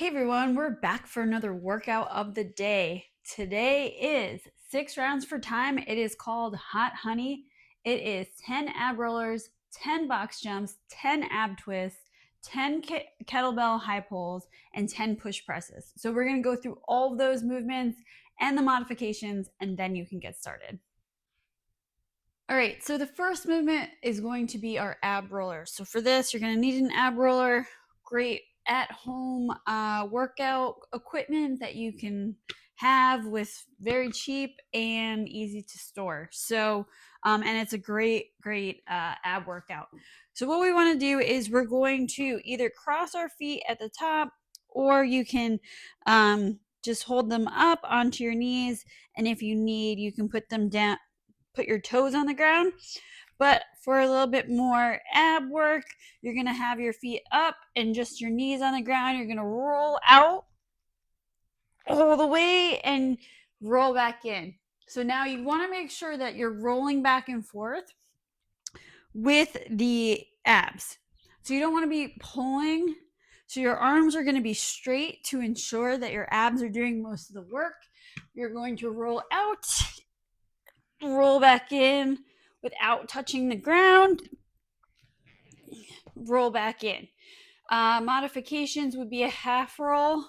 Hey everyone, we're back for another workout of the day. Today is 6 rounds for time. It is called Hot Honey. It is 10 ab rollers, 10 box jumps, 10 ab twists, 10 kettlebell high pulls, and 10 push presses. So we're going to go through all of those movements and the modifications, and then you can get started. All right, so the first movement is going to be our ab roller. So for this, you're going to need an ab roller. Great at home workout equipment that you can have with very cheap and easy to store. So, and it's a great ab workout. So what we want to do is we're going to either cross our feet at the top, or you can just hold them up onto your knees. And if you need, you can put them down, put your toes on the ground. But for a little bit more ab work, you're going to have your feet up and just your knees on the ground. You're going to roll out all the way and roll back in. So now you want to make sure that you're rolling back and forth with the abs. So you don't want to be pulling. So your arms are going to be straight to ensure that your abs are doing most of the work. You're going to roll out, roll back in without touching the ground, roll back in. Modifications would be a half roll.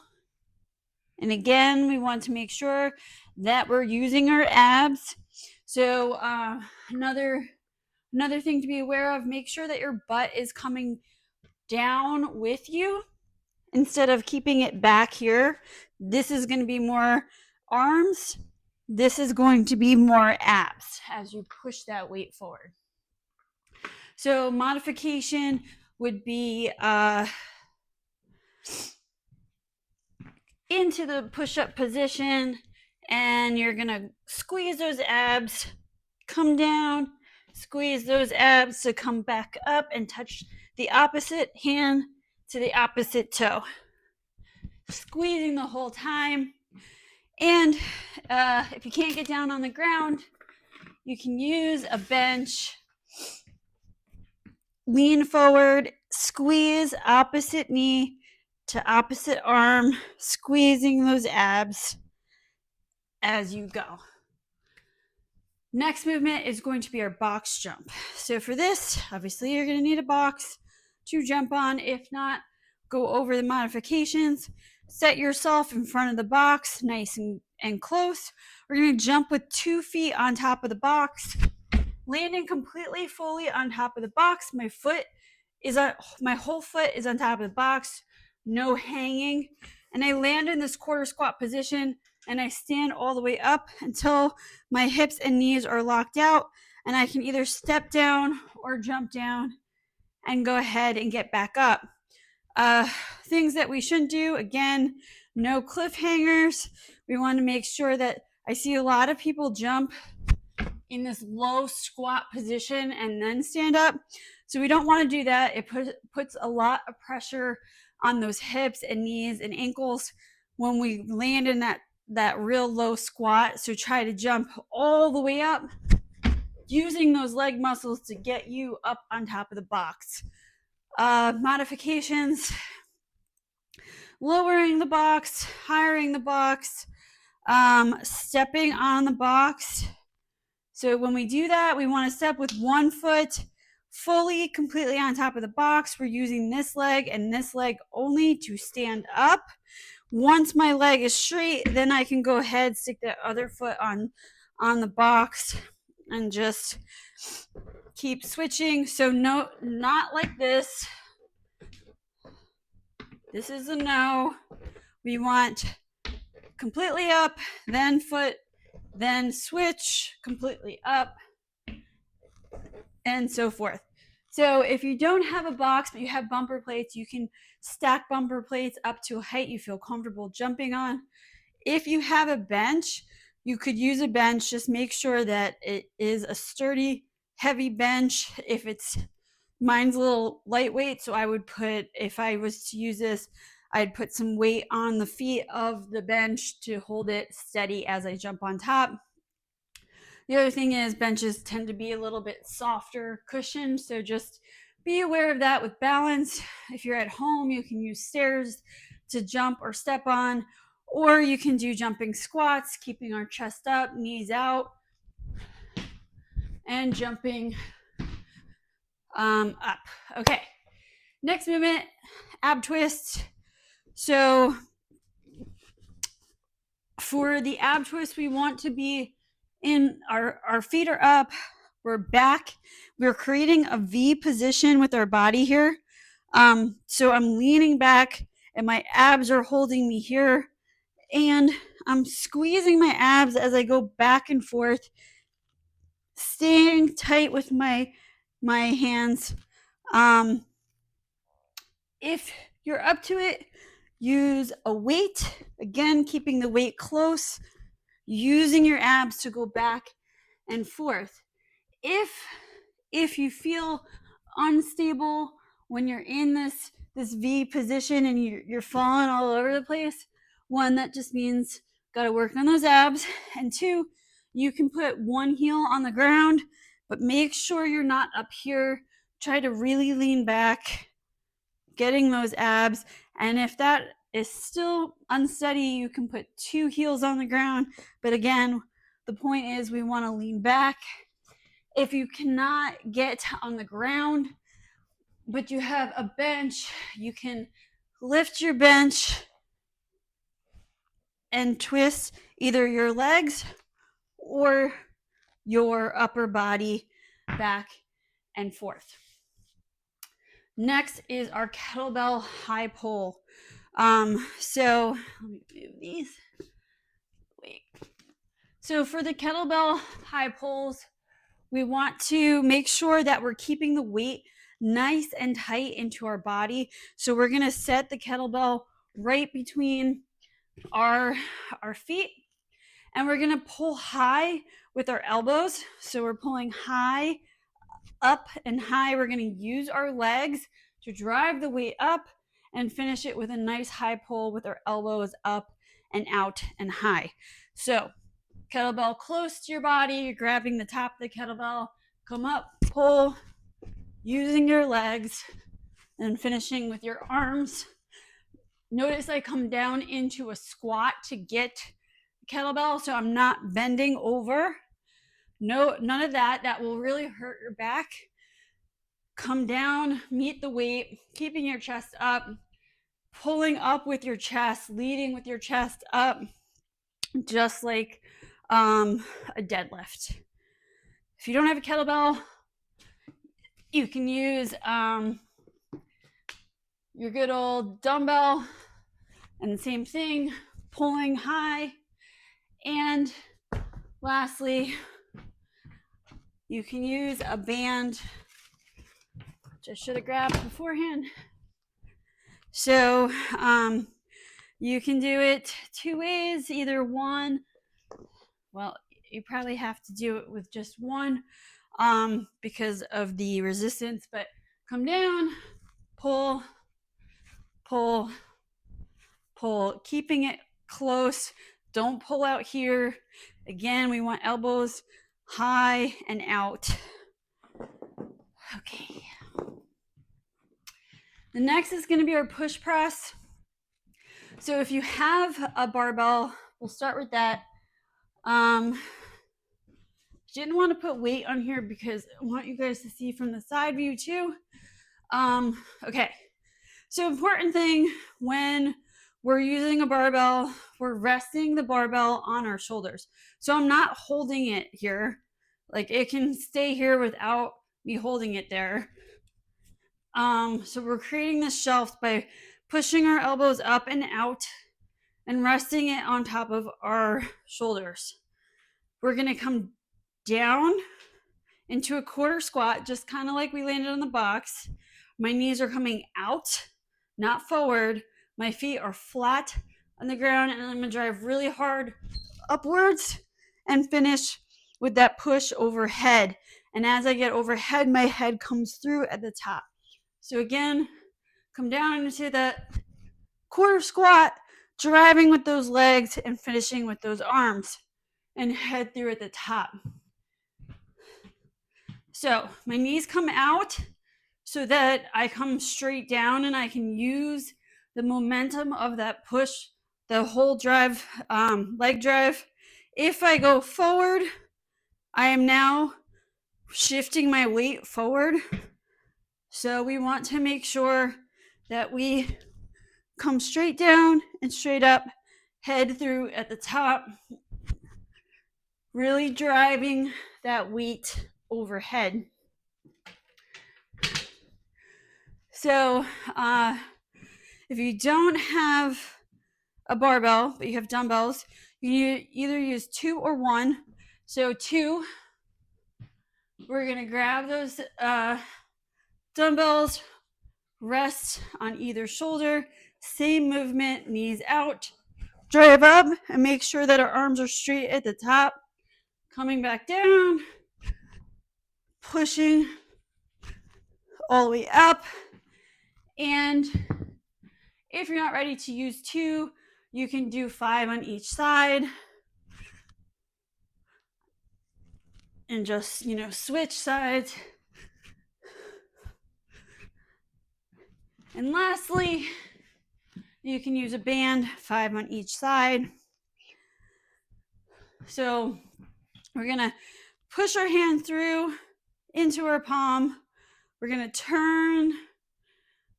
And again, we want to make sure that we're using our abs. So another thing to be aware of, make sure that your butt is coming down with you instead of keeping it back here. This is going to be more arms. This is going to be more abs as you push that weight forward. So modification would be into the push-up position, and you're gonna squeeze those abs, come down, squeeze those abs to come back up and touch the opposite hand to the opposite toe. Squeezing the whole time. And if you can't get down on the ground, you can use a bench. Lean forward, squeeze opposite knee to opposite arm, squeezing those abs as you go. Next movement is going to be our box jump. So for this, obviously you're going to need a box to jump on. If not, go over the modifications. Set yourself in front of the box, nice and close. We're going to jump with 2 feet on top of the box, landing completely fully on top of the box. My whole foot is on top of the box, no hanging. And I land in this quarter squat position, and I stand all the way up until my hips and knees are locked out, and I can either step down or jump down and go ahead and get back up. Things that we shouldn't do, again, no cliffhangers. We want to make sure that I see a lot of people jump in this low squat position and then stand up. So we don't want to do that. It puts a lot of pressure on those hips and knees and ankles when we land in that real low squat. So try to jump all the way up, using those leg muscles to get you up on top of the box. Modifications: lowering the box, hiring the box, stepping on the box. So when we do that, we want to step with 1 foot fully, completely on top of the box. We're using this leg and this leg only to stand up. Once my leg is straight, then I can go ahead, stick that other foot on the box and just keep switching. So no, not like this. This is a no. We want completely up, then foot, then switch, completely up, and so forth. So if you don't have a box but you have bumper plates, you can stack bumper plates up to a height you feel comfortable jumping on. If you have a bench, you could use a bench. Just make sure that it is a sturdy, heavy bench. Mine's a little lightweight, so I would put, if I was to use this, I'd put some weight on the feet of the bench to hold it steady as I jump on top. The other thing is, benches tend to be a little bit softer cushion, so just be aware of that with balance. If you're at home, you can use stairs to jump or step on, or you can do jumping squats, keeping our chest up, knees out, and jumping up. Okay, next movement, ab twist. So for the ab twist, we want to be in our feet are up, we're back, we're creating a V position with our body here. So I'm leaning back and my abs are holding me here, and I'm squeezing my abs as I go back and forth, staying tight with my hands. If you're up to it, use a weight, again keeping the weight close, using your abs to go back and forth. If you feel unstable when you're in this V position and you're falling all over the place, one, that just means got to work on those abs, and two, you can put one heel on the ground, but make sure you're not up here. Try to really lean back, getting those abs, and if that is still unsteady, you can put two heels on the ground, but again, the point is we want to lean back. If you cannot get on the ground, but you have a bench, you can lift your bench and twist either your legs or your upper body back and forth. Next is our kettlebell high pull. So let me move these. Wait. So for the kettlebell high pulls, we want to make sure that we're keeping the weight nice and tight into our body. So we're going to set the kettlebell right between our feet, and we're going to pull high with our elbows. So we're pulling high, up and high. We're going to use our legs to drive the weight up and finish it with a nice high pull with our elbows up and out and high. So kettlebell close to your body, you're grabbing the top of the kettlebell, come up, pull, using your legs, and finishing with your arms. Notice I come down into a squat to get the kettlebell, so I'm not bending over. No, none of that. That will really hurt your back. Come down, meet the weight, keeping your chest up, pulling up with your chest, leading with your chest up, just like a deadlift. If you don't have a kettlebell, you can use your good old dumbbell, and the same thing, pulling high. And lastly, you can use a band, which I should have grabbed beforehand. So you can do it two ways, either one. Well, you probably have to do it with just one because of the resistance, but come down, pull, pull, pull, keeping it close. Don't pull out here. Again, we want elbows high and out. Okay. The next is going to be our push press. So if you have a barbell, we'll start with that. Didn't want to put weight on here because I want you guys to see from the side view too. Okay. So important thing when we're using a barbell, we're resting the barbell on our shoulders. So I'm not holding it here. Like it can stay here without me holding it there. So we're creating this shelf by pushing our elbows up and out and resting it on top of our shoulders. We're going to come down into a quarter squat, just kind of like we landed on the box. My knees are coming out, not forward. My feet are flat on the ground, and I'm going to drive really hard upwards and finish with that push overhead. And as I get overhead, my head comes through at the top. So again, come down into that quarter squat, driving with those legs and finishing with those arms, and head through at the top. So my knees come out so that I come straight down and I can use the momentum of that push, the whole drive, leg drive. If I go forward, I am now shifting my weight forward. So we want to make sure that we come straight down and straight up, head through at the top, really driving that weight overhead. So if you don't have a barbell, but you have dumbbells, you either use 2 or 1. So 2, we're going to grab those dumbbells, rest on either shoulder, same movement, knees out, drive up, and make sure that our arms are straight at the top, coming back down, pushing all the way up. And if you're not ready to use 2, you can do 5 on each side and just, switch sides. And lastly, you can use a band, 5 on each side. So we're going to push our hand through into our palm. We're going to turn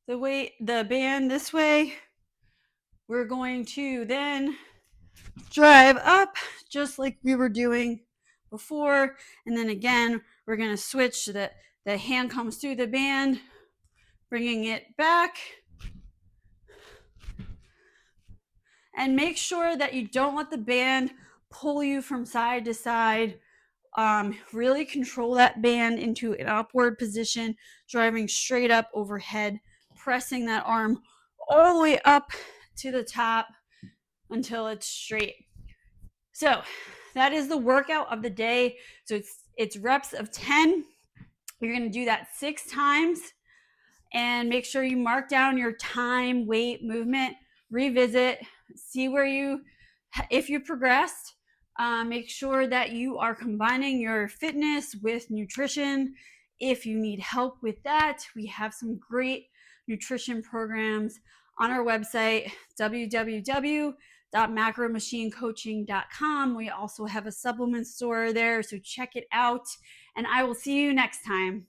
the band this way. We're going to then drive up just like we were doing before. And then again, we're going to switch so that the hand comes through the band, bringing it back. And make sure that you don't let the band pull you from side to side. Really control that band into an upward position, driving straight up overhead, pressing that arm all the way up to the top until it's straight. So that is the workout of the day. So it's reps of 10. You're going to do that 6 times, and make sure you mark down your time, weight, movement, revisit, see if you progressed. Make sure that you are combining your fitness with nutrition. If you need help with that, we have some great nutrition programs on our website, www.macromachinecoaching.com. We also have a supplement store there, so check it out. And I will see you next time.